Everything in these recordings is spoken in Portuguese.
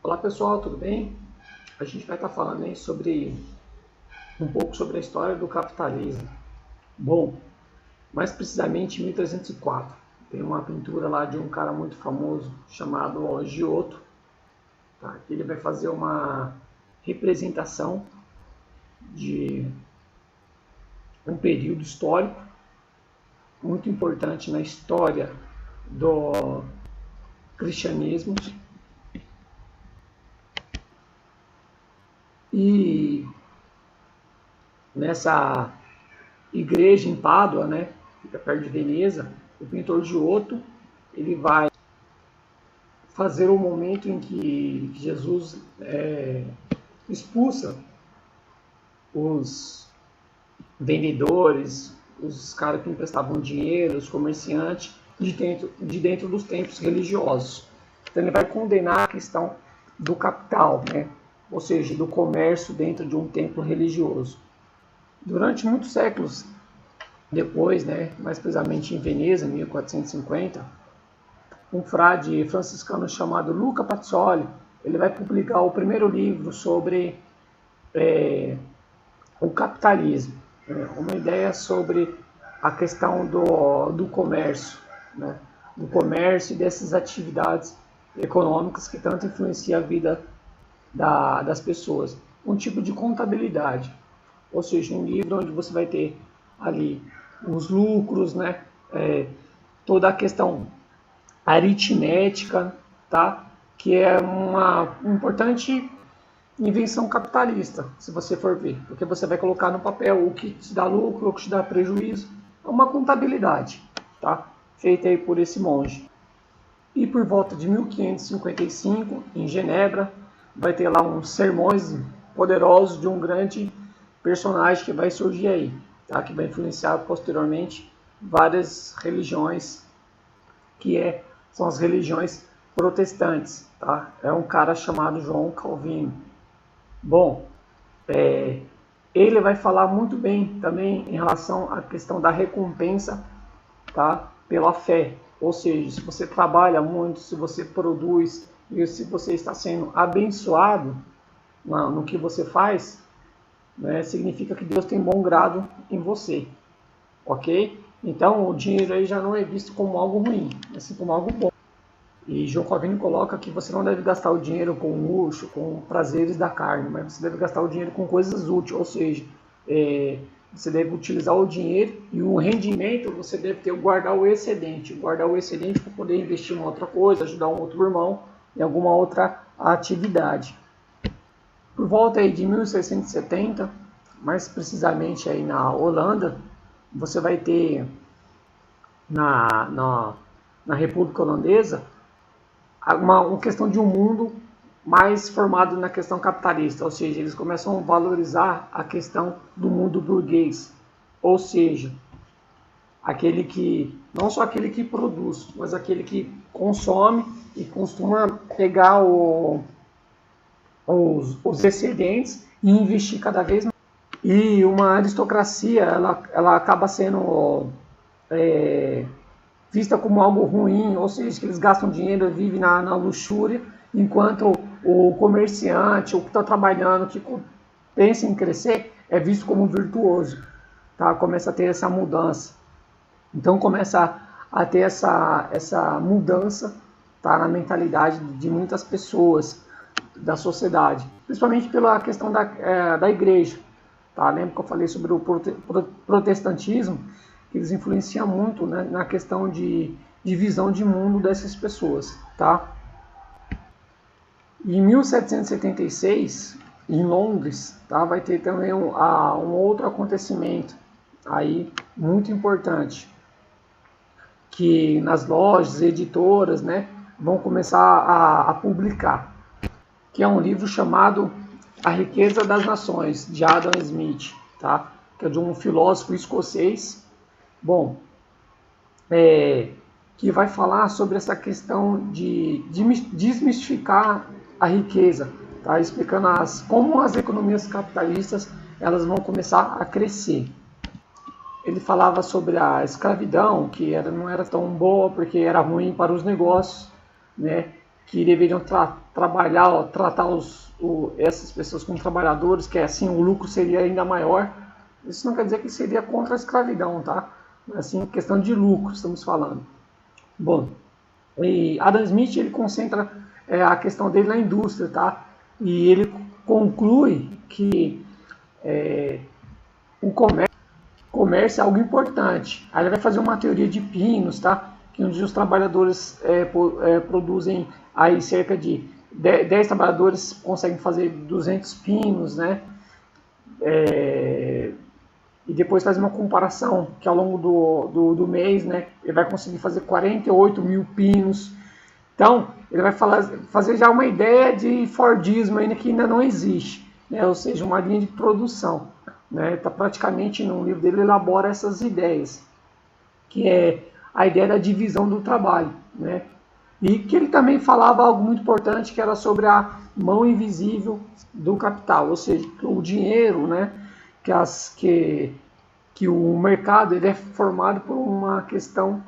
Olá pessoal, tudo bem? A gente vai estar falando aí um pouco sobre a história do capitalismo. Bom, mais precisamente em 1304, tem uma pintura lá de um cara muito famoso chamado Giotto, tá? Que ele vai fazer uma representação de um período histórico muito importante na história do cristianismo. E nessa igreja em Pádua, né, fica perto de Veneza, o pintor Giotto ele vai fazer o momento em que Jesus expulsa os vendedores, os caras que emprestavam dinheiro, os comerciantes, de dentro dos templos religiosos. Então ele vai condenar a questão do capital, né? Ou seja, do comércio dentro de um templo religioso. Durante muitos séculos depois, né, mais precisamente em Veneza, em 1450, um frade franciscano chamado Luca Pacioli, ele vai publicar o primeiro livro sobre o capitalismo, né, uma ideia sobre a questão do comércio, né, do comércio e dessas atividades econômicas que tanto influenciam a vida das pessoas. Um tipo de contabilidade, ou seja, um livro onde você vai ter ali os lucros, né, toda a questão aritmética, tá, que é uma importante invenção capitalista, se você for ver, porque você vai colocar no papel o que te dá lucro, o que te dá prejuízo, é uma contabilidade, tá, feita aí por esse monge. E por volta de 1555, em Genebra, vai ter lá uns sermões poderosos de um grande personagem que vai surgir aí, tá? Que vai influenciar posteriormente várias religiões, são as religiões protestantes. Tá? É um cara chamado João Calvino. Bom, ele vai falar muito bem também em relação à questão da recompensa, tá? Pela fé. Ou seja, se você trabalha muito, se você produz e se você está sendo abençoado no que você faz, né, significa que Deus tem bom grado em você, ok? Então o dinheiro aí já não é visto como algo ruim, mas sim como algo bom. E João Calvino coloca que você não deve gastar o dinheiro com luxo, com prazeres da carne, mas você deve gastar o dinheiro com coisas úteis, ou seja, você deve utilizar o dinheiro e o rendimento você deve ter guardar o excedente para poder investir em outra coisa, ajudar um outro irmão em alguma outra atividade. Por volta aí de 1670, mais precisamente aí na Holanda, você vai ter na República Holandesa uma questão de um mundo mais formado na questão capitalista, ou seja, eles começam a valorizar a questão do mundo burguês, ou seja, aquele que não só aquele que produz, mas aquele que consome e costuma pegar os excedentes e investir cada vez mais. E uma aristocracia, ela acaba sendo vista como algo ruim, ou seja, que eles gastam dinheiro e vivem na luxúria, enquanto o comerciante, o que está trabalhando, que pensa em crescer, é visto como virtuoso. Tá? Começa a ter essa mudança. Então começa a ter essa mudança, tá, na mentalidade de muitas pessoas da sociedade, principalmente pela questão da igreja. Tá? Lembra que eu falei sobre o protestantismo? Eles influenciam muito, né, na questão de visão de mundo dessas pessoas. Tá? Em 1776, em Londres, tá, vai ter também um outro acontecimento aí muito importante, que nas lojas, editoras, né, vão começar a publicar, que é um livro chamado A Riqueza das Nações, de Adam Smith, tá? Que é de um filósofo escocês, bom, que vai falar sobre essa questão de desmistificar a riqueza, tá? Explicando como as economias capitalistas elas vão começar a crescer. Ele falava sobre a escravidão, que não era tão boa porque era ruim para os negócios, né? que deveriam trabalhar, ó, tratar essas pessoas como trabalhadores, que assim o lucro seria ainda maior. Isso não quer dizer que seria contra a escravidão, tá? Assim, questão de lucro, estamos falando. Bom, e Adam Smith, ele concentra a questão dele na indústria, tá? E ele conclui que o comércio é algo importante. Aí ele vai fazer uma teoria de pinos, tá? Que onde os trabalhadores produzem aí cerca de 10 trabalhadores conseguem fazer 200 pinos, né? E depois faz uma comparação que ao longo do mês, né, ele vai conseguir fazer 48 mil pinos. Então, ele vai fazer já uma ideia de Fordismo ainda que ainda não existe, né, ou seja, uma linha de produção. Né, tá praticamente no livro dele elabora essas ideias, que é a ideia da divisão do trabalho. Né, e que ele também falava algo muito importante, que era sobre a mão invisível do capital, ou seja, o dinheiro, né, que o mercado ele é formado por uma questão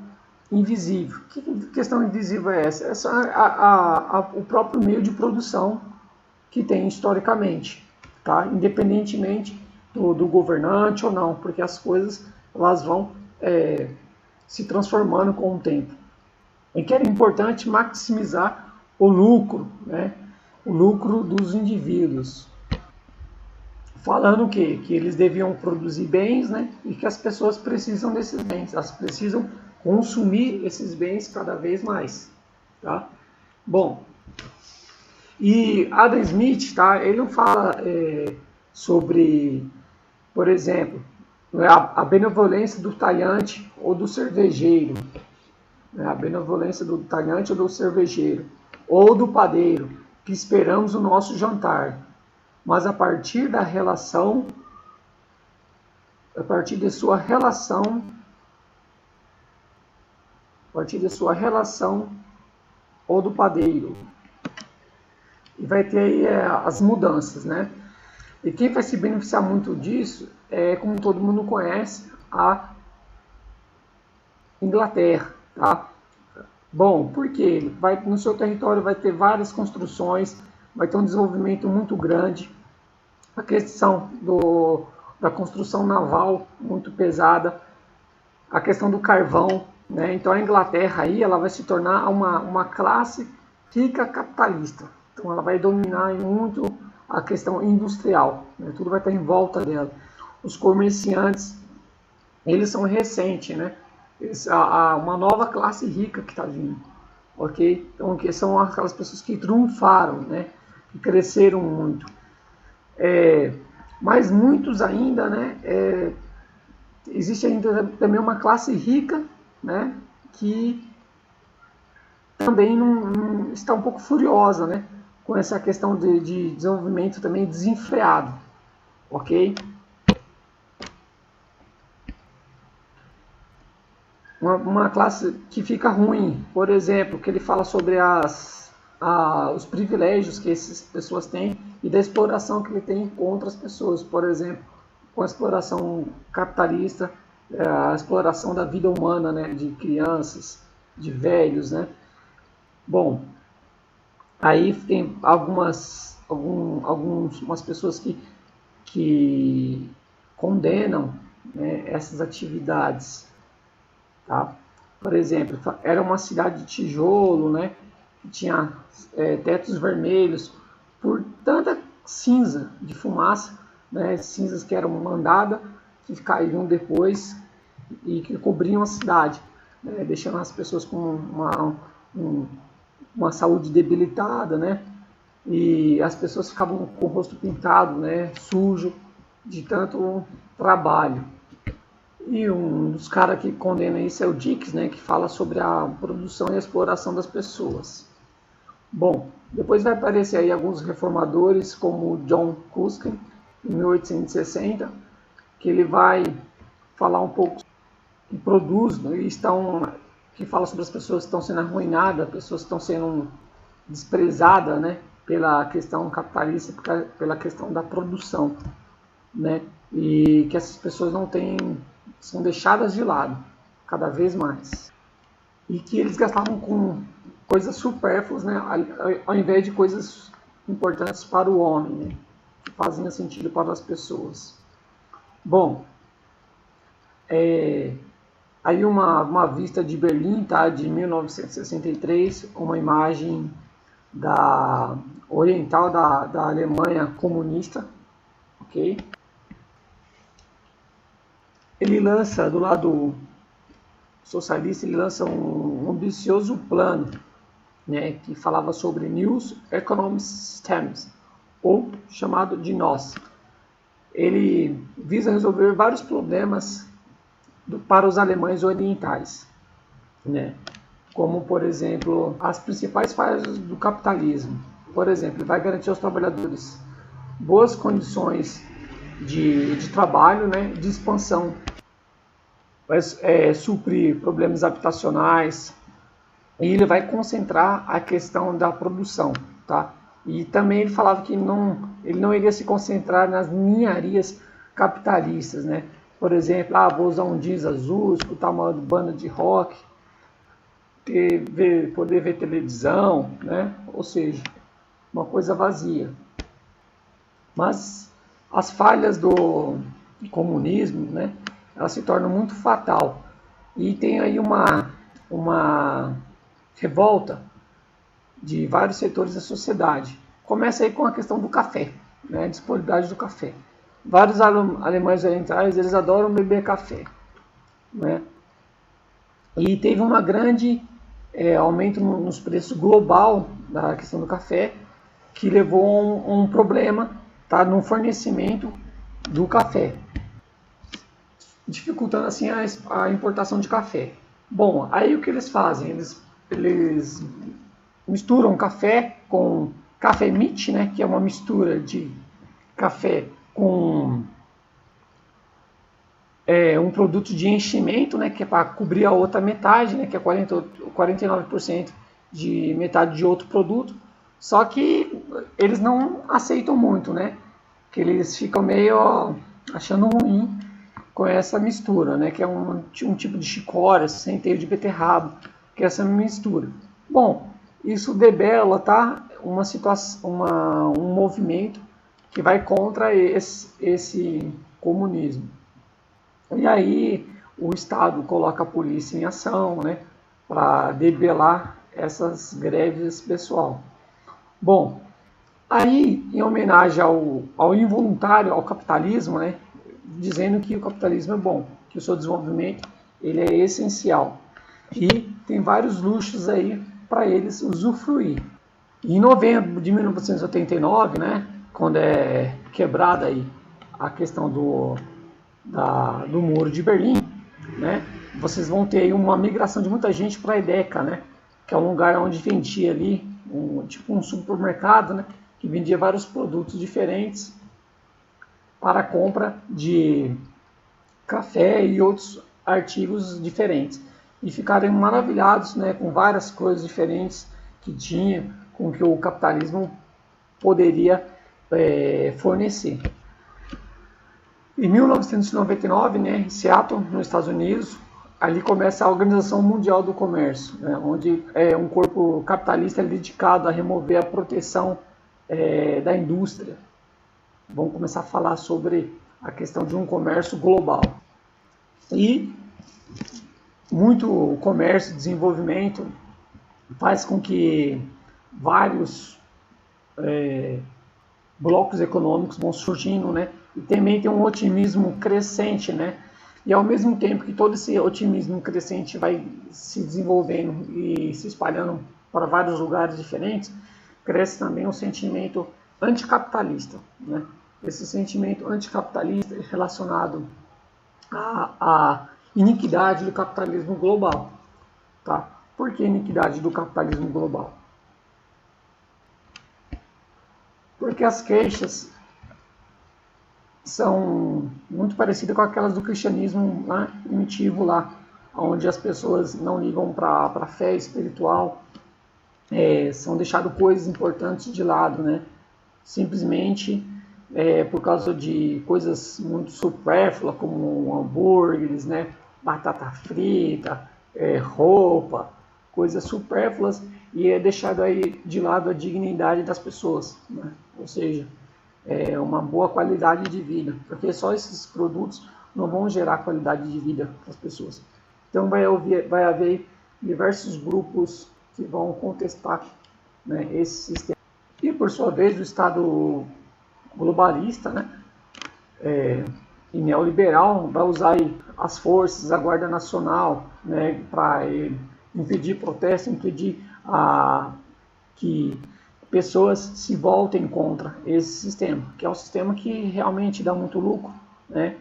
invisível. Que questão invisível é essa? Essa é o próprio meio de produção que tem historicamente, tá? Independentemente do governante ou não, porque as coisas elas vão se transformando com o tempo. E que era importante maximizar o lucro, né? O lucro dos indivíduos. Falando que eles deviam produzir bens, né? E que as pessoas precisam desses bens, elas precisam consumir esses bens cada vez mais. Tá? Bom, e Adam Smith, tá? Ele não fala sobre, por exemplo, a benevolência do talhante ou do cervejeiro, né? A benevolência do talhante ou do cervejeiro, ou do padeiro, que esperamos o nosso jantar. Mas a partir da relação, a partir de sua relação ou do padeiro. E vai ter aí as mudanças, né? E quem vai se beneficiar muito disso é, como todo mundo conhece, a Inglaterra, tá? Bom, porque no seu território vai ter várias construções, vai ter um desenvolvimento muito grande, a questão da construção naval muito pesada, a questão do carvão, né? Então a Inglaterra aí ela vai se tornar uma classe rica capitalista. Então ela vai dominar muito a questão industrial, né? Tudo vai estar em volta dela. Os comerciantes, eles são recentes, né? Uma nova classe rica que está vindo, ok? Então que são aquelas pessoas que triunfaram, né? Que cresceram muito. Mas muitos ainda, né, existe ainda também uma classe rica, né, que também não está um pouco furiosa, né, com essa questão de desenvolvimento também desenfreado, ok? Uma classe que fica ruim, por exemplo, que ele fala sobre os privilégios que essas pessoas têm e da exploração que ele tem contra as pessoas, por exemplo, com a exploração capitalista, a exploração da vida humana, né, de crianças, de velhos, né. Bom, aí tem algumas pessoas que condenam, né, essas atividades, tá? Por exemplo, era uma cidade de tijolo, né, que tinha tetos vermelhos, por tanta cinza de fumaça, né, cinzas que eram mandadas, que caíam depois e que cobriam a cidade, né, deixando as pessoas com uma saúde debilitada, né, e as pessoas ficavam com o rosto pintado, né, sujo, de tanto trabalho. E um dos caras que condena isso é o Dix, né, que fala sobre a produção e a exploração das pessoas. Bom, depois vai aparecer aí alguns reformadores, como John Ruskin, em 1860, que ele vai falar um pouco que produz, né, que fala sobre as pessoas que estão sendo arruinadas, pessoas que estão sendo desprezadas, né, pela questão capitalista, pela questão da produção, né, e que essas pessoas são deixadas de lado cada vez mais, e que eles gastavam com coisas supérfluas, né, ao invés de coisas importantes para o homem, né, que faziam sentido para as pessoas. Bom, aí uma vista de Berlim, tá, de 1963, uma imagem da oriental da Alemanha comunista, ok? Ele lança, do lado socialista, ele lança um ambicioso plano, né, que falava sobre New Economic Systems, ou chamado de NOS. Ele visa resolver vários problemas para os alemães orientais, né, como, por exemplo, as principais falhas do capitalismo. Por exemplo, vai garantir aos trabalhadores boas condições de trabalho, né, de expansão, vai suprir problemas habitacionais, e ele vai concentrar a questão da produção, tá? E também ele falava que ele não iria se concentrar nas ninharias capitalistas, né? Por exemplo, vou usar um jeans azul, escutar uma banda de rock, poder ver televisão, né? Ou seja, uma coisa vazia. Mas as falhas do comunismo, né, elas se tornam muito fatal. E tem aí uma revolta de vários setores da sociedade. Começa aí com a questão do café, né, a disponibilidade do café. Vários alemães orientais, eles adoram beber café, né? E teve uma grande aumento nos preços global da questão do café, que levou a um problema, tá, no fornecimento do café, dificultando assim a importação de café. Bom, aí o que eles fazem? Eles misturam café com café mit, né, que é uma mistura de café com um produto de enchimento, né, que é para cobrir a outra metade, né, que é 49% de metade de outro produto. Só que eles não aceitam muito, né, que eles ficam meio achando ruim com essa mistura, né, que é um tipo de chicória, centeio de beterraba, que é essa mistura. Bom, isso debela, tá, uma situação, um movimento que vai contra esse comunismo. E aí o Estado coloca a polícia em ação, né, para debelar essas greves pessoal. Bom, aí em homenagem ao involuntário, ao capitalismo, né, dizendo que o capitalismo é bom, que o seu desenvolvimento ele é essencial e tem vários luxos aí para eles usufruir. Em novembro de 1989, né, quando é quebrada aí a questão do Muro de Berlim, né, vocês vão ter aí uma migração de muita gente para a EDECA, né, que é um lugar onde vendia ali, tipo um supermercado, né, que vendia vários produtos diferentes para a compra de café e outros artigos diferentes. E ficaram maravilhados, né, com várias coisas diferentes que tinha, com que o capitalismo poderia fornecer. Em 1999, né, em Seattle, nos Estados Unidos, ali começa a Organização Mundial do Comércio, né, onde um corpo capitalista é dedicado a remover a proteção da indústria. Vamos começar a falar sobre a questão de um comércio global. E muito comércio e desenvolvimento faz com que vários blocos econômicos vão surgindo, né? E também tem um otimismo crescente, né? E ao mesmo tempo que todo esse otimismo crescente vai se desenvolvendo e se espalhando para vários lugares diferentes, cresce também um sentimento anticapitalista, né? Esse sentimento anticapitalista é relacionado à iniquidade do capitalismo global, tá? Por que iniquidade do capitalismo global? Porque as queixas são muito parecidas com aquelas do cristianismo, né, primitivo lá, onde as pessoas não ligam para a fé espiritual, são deixadas coisas importantes de lado, né? Simplesmente por causa de coisas muito supérfluas, como hambúrgueres, né, batata frita, roupa, coisas supérfluas e é deixado aí de lado a dignidade das pessoas, né? Ou seja, é uma boa qualidade de vida, porque só esses produtos não vão gerar qualidade de vida para as pessoas. Então vai haver diversos grupos que vão contestar, né, esse sistema. E por sua vez o Estado globalista, né, e neoliberal vai usar aí as forças, a Guarda Nacional, né, para impedir protesto, impedir que pessoas se voltem contra esse sistema, que é um sistema que realmente dá muito lucro, né,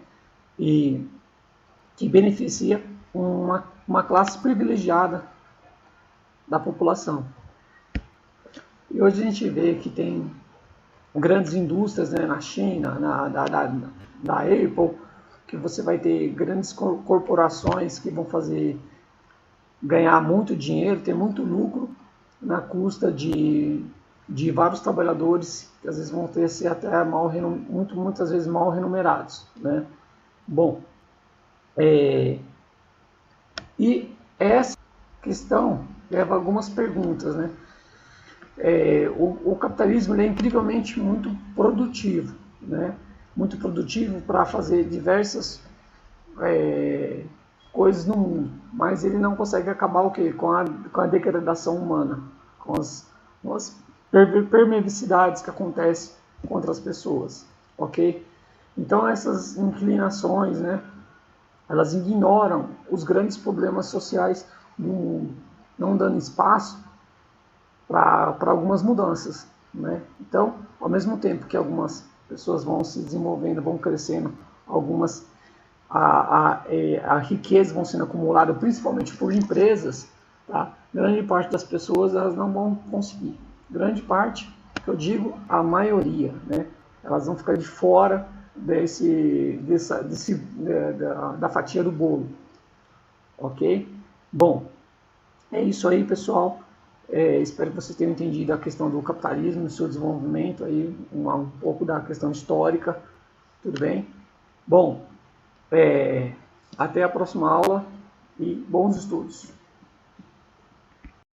e que beneficia uma classe privilegiada da população. E hoje a gente vê que tem grandes indústrias, né, na China, da Apple, que você vai ter grandes corporações que vão ganhar muito dinheiro, ter muito lucro na custa de vários trabalhadores que às vezes vão ser até muitas vezes mal remunerados, né? Bom, e essa questão leva a algumas perguntas, né? O capitalismo é incrivelmente muito produtivo, né? Muito produtivo para fazer diversas coisas no mundo, mas ele não consegue acabar o quê? Com a degradação humana, com as perversidades que acontecem contra as pessoas, ok? Então essas inclinações, né, elas ignoram os grandes problemas sociais do mundo, não dando espaço para algumas mudanças, né? Então, ao mesmo tempo que algumas pessoas vão se desenvolvendo, vão crescendo, algumas a riqueza vão sendo acumulada, principalmente por empresas, tá? Grande parte das pessoas elas não vão conseguir. Grande parte, que eu digo, a maioria, né? Elas vão ficar de fora da fatia do bolo, ok? Bom, é isso aí, pessoal. Espero que vocês tenham entendido a questão do capitalismo, do seu desenvolvimento, aí, um pouco da questão histórica, tudo bem? Bom, até a próxima aula e bons estudos!